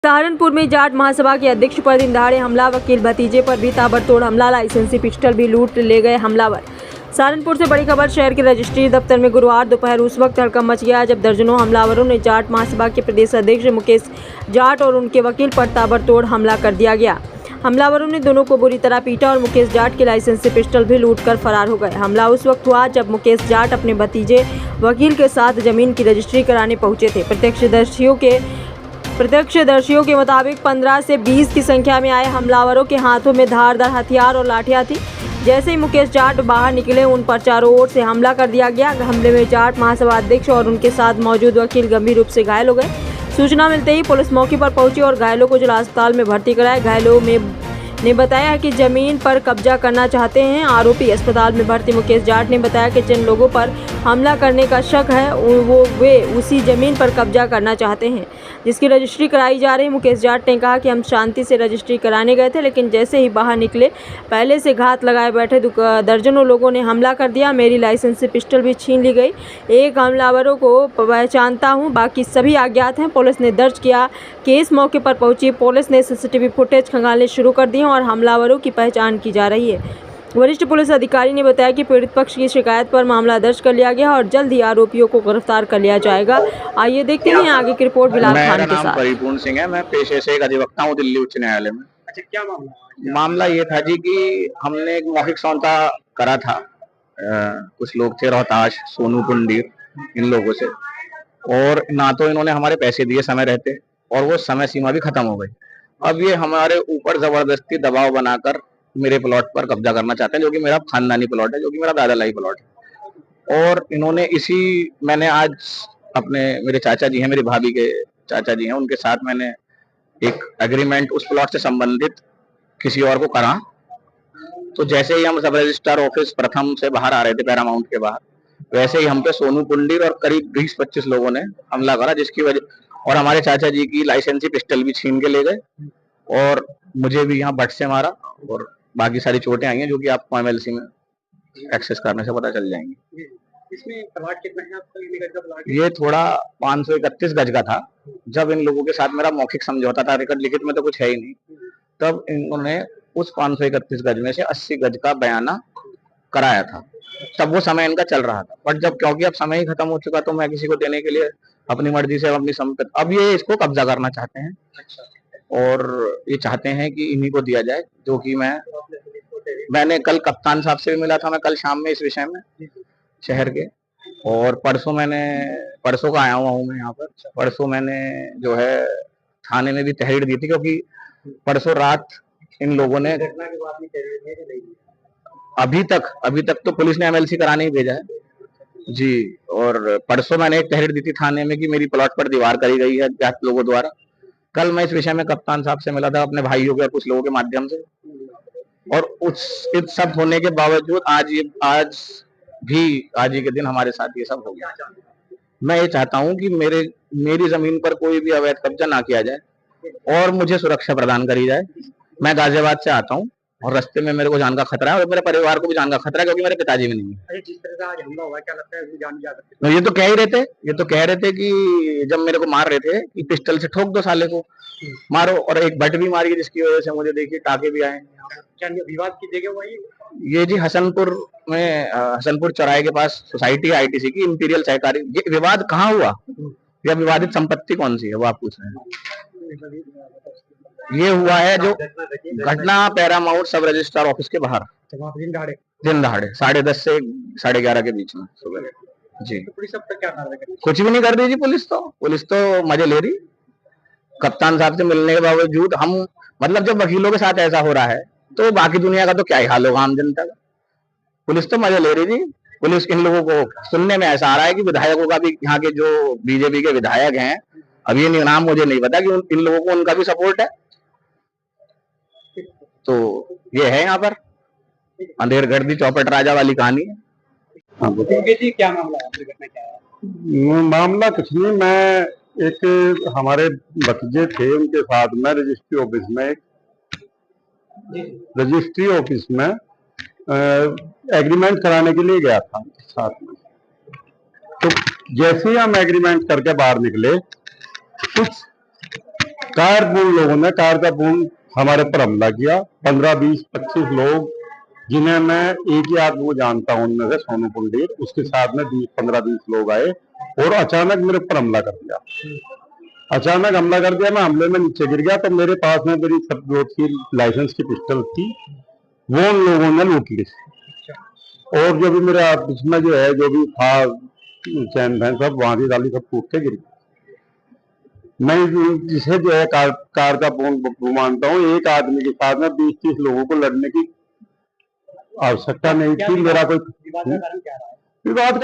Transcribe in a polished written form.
सहारनपुर में जाट महासभा के अध्यक्ष पर दिन दहाड़े हमला, वकील भतीजे पर भी ताबड़तोड़ हमला, लाइसेंसी पिस्टल भी लूट ले गए हमलावर। सहारनपुर से बड़ी खबर। शहर के रजिस्ट्री दफ्तर में गुरुवार दोपहर उस वक्त हड़कंप मच गया जब दर्जनों हमलावरों ने जाट महासभा के प्रदेश अध्यक्ष मुकेश जाट और उनके वकील पर ताबड़तोड़ हमला कर दिया गया। हमलावरों ने दोनों को बुरी तरह पीटा और मुकेश जाट के लाइसेंसी पिस्टल भी लूटकर फरार हो गए। हमला उस वक्त हुआ जब मुकेश जाट अपने भतीजे वकील के साथ जमीन की रजिस्ट्री कराने पहुंचे थे। प्रत्यक्षदर्शियों के मुताबिक 15 से 20 की संख्या में आए हमलावरों के हाथों में धारदार हथियार और लाठियां थी। जैसे ही मुकेश जाट बाहर निकले, उन पर चारों ओर से हमला कर दिया गया। हमले में जाट महासभा अध्यक्ष और उनके साथ मौजूद वकील गंभीर रूप से घायल हो गए। सूचना मिलते ही पुलिस मौके पर पहुंची और घायलों को जिला अस्पताल में भर्ती कराया। घायलों ने बताया कि जमीन पर कब्जा करना चाहते हैं। आरोपी अस्पताल में भर्ती मुकेश जाट ने बताया कि जिन लोगों पर हमला करने का शक है वे उसी जमीन पर कब्जा करना चाहते हैं जिसकी रजिस्ट्री कराई जा रही है। मुकेश जाट ने कहा कि हम शांति से रजिस्ट्री कराने गए थे, लेकिन जैसे ही बाहर निकले पहले से घात लगाए बैठे दर्जनों लोगों ने हमला कर दिया। मेरी लाइसेंसी पिस्टल भी छीन ली गई। एक हमलावरों को पहचानता हूं, बाकी सभी अज्ञात हैं। पुलिस ने दर्ज किया केस। मौके पर पहुंची पुलिस ने सीसीटीवी फुटेज खंगालने शुरू कर दिए और हमलावरों की पहचान की जा रही है। वरिष्ठ पुलिस अधिकारी ने बताया कि पीड़ित पक्ष की शिकायत पर मामला दर्ज कर लिया गया और जल्द ही आरोपियों को गिरफ्तार कर लिया जाएगा। आइए देखते हैं आगे की रिपोर्ट बिलाल खान के साथ। परिपूर्ण सिंह है, मैं पेशे से एक अधिवक्ता हूँ दिल्ली उच्च न्यायालय में। अच्छा, क्या मामला? मामला ये था जी कि हमने एक मौखिक समझौता करा था। कुछ लोग थे, रोहताश, सोनू कुंडीर, इन लोगों से, और ना तो इन्होंने हमारे पैसे दिए समय रहते और वो समय सीमा भी खत्म हो गई। अब ये हमारे ऊपर जबरदस्ती दबाव बनाकर मेरे प्लॉट पर कब्जा करना चाहते हैं, जो कि मेरा खानदानी प्लॉट है, जो कि मेरा दादालाई प्लॉट है। और इन्होंने मैंने आज अपने मेरे चाचा जी हैं, मेरी भाभी के चाचा जी हैं, उनके साथ मैंने एक एग्रीमेंट उस प्लॉट से संबंधित किसी और को करा। तो जैसे ही हम सब रजिस्ट्रार ऑफिस प्रथम से बाहर आ रहे थे, पैरामाउंट के बाहर, वैसे ही हम पे सोनू कुंडीर और करीब 20-25 लोगों ने हमला करा, जिसकी वजह और हमारे चाचा जी की लाइसेंसी पिस्टल भी छीन के ले गए और मुझे भी यहाँ बट से मारा और बाकी सारी चोटें आई हैं, जो कि आपको एमएलसी में एक्सेस करने से पता चल जाएंगी। इसमें प्लॉट कितना है आपका? कितने गज का प्लॉट? ये थोड़ा 531 गज का था। जब इन लोगों के साथ मेरा मौखिक समझौता था, रिकॉर्ड लिखित में तो कुछ है ही नहीं, तब इन्होंने उस 531 गज में से 80 गज का बयाना कराया था। तब वो समय इनका चल रहा था, बट जब क्योंकि अब समय ही खत्म हो चुका, तो मैं किसी को देने के लिए अपनी मर्जी से अपनी संपत्ति, अब ये इसको कब्जा करना चाहते हैं। और ये चाहते हैं कि इन्हीं को दिया जाए, जो कि मैंने कल कप्तान साहब से भी मिला था, मैं कल शाम में इस विषय में शहर के, और परसों का आया हुआ हूँ मैं यहाँ पर। परसों मैंने जो है थाने में भी तहरीर दी थी, क्योंकि परसों रात इन लोगों ने अभी तक तो पुलिस ने एमएलसी कराने ही भेजा है जी। और परसों मैंने एक तहरीर दी थी थाने में कि मेरी प्लॉट पर दीवार करी गई है अज्ञात लोगों द्वारा। कल मैं इस विषय में कप्तान साहब से मिला था अपने भाइयों के और कुछ लोगों के माध्यम से, और इस सब होने के बावजूद आज ही के दिन हमारे साथ ये सब हो गया। मैं ये चाहता हूँ कि मेरी जमीन पर कोई भी अवैध कब्जा ना किया जाए और मुझे सुरक्षा प्रदान करी जाए। मैं गाजियाबाद से आता हूँ और रास्ते में मेरे को जान का खतरा है और मेरे परिवार को भी जान का खतरा है, क्योंकि मेरे पिताजी भी नहीं है। जिस तरह से आज हमला हुआ, क्या लगता है जान जा सकती है? ये तो कह रहे थे कि जब मेरे को मार रहे थे कि पिस्टल से ठोक दो साले को, मारो, और एक बट भी मारी, जिसकी वजह से मुझे देखिए टाके भी आए। क्या विवाद की जगह हुआ ये जी हसनपुर चौराहे के पास सोसाइटी आईटीसी की इंपीरियल सहकारी। ये विवाद कहाँ हुआ या विवादित संपत्ति कौन सी है, वो आप पूछ रहे हैं? ये हुआ है जो घटना पैरामाउंट सब रजिस्ट्रार ऑफिस के बाहर दिन दहाड़े 10:30 से 11:30 के बीच में सुबह जी। तो पुलिस अब तक क्या कार्रवाई कर रही है? कुछ भी नहीं कर रही जी। पुलिस तो मजे ले रही। कप्तान साहब से मिलने के बावजूद हम, मतलब जब वकीलों के साथ ऐसा हो रहा है तो बाकी दुनिया का तो क्या ही हाल होगा आम जनता का। पुलिस तो मजे ले रही थी। पुलिस इन लोगों को सुनने में ऐसा आ रहा है कि विधायकों का भी, यहाँ के जो बीजेपी के विधायक हैं, अब ये नाम मुझे नहीं पता कि इन लोगों को उनका भी सपोर्ट है। तो ये है यहाँ पर अंधेर गर्दी चौपट राजा वाली कहानी है। जी, क्या मामला है? मामला कुछ नहीं, मैं एक हमारे भतीजे थे, उनके साथ में रजिस्ट्री ऑफिस में एग्रीमेंट कराने के लिए गया था साथ में। तो जैसे ही हम एग्रीमेंट करके बाहर निकले, कुछ कारपूर्ण लोगों ने कार का पूर्ण हमारे पर हमला किया। 15, 20, 25 लोग, जिन्हें मैं एक ही आदमी को जानता हूँ उनमें से, सोनू पुंडीर, उसके साथ में 15, 20 लोग आए और अचानक मेरे पर हमला कर दिया। अचानक हमला कर दिया, मैं हमले में नीचे गिर गया। तो मेरे पास में मेरी 2 लाइसेंस की पिस्टल थी, वो उन लोगों ने लूट ली। और जो भी मेरे इसमें जो है, जो भी था चैन फैन सब वहां की डाली, सब टूट के गिर गई। मैं जिसे जो है कार का पूर्ण मानता हूँ, एक आदमी के साथ में 20-30 लोगों को लड़ने की आवश्यकता नहीं थी। मेरा कोई विवाद का कारण क्या रहा है? विवाद का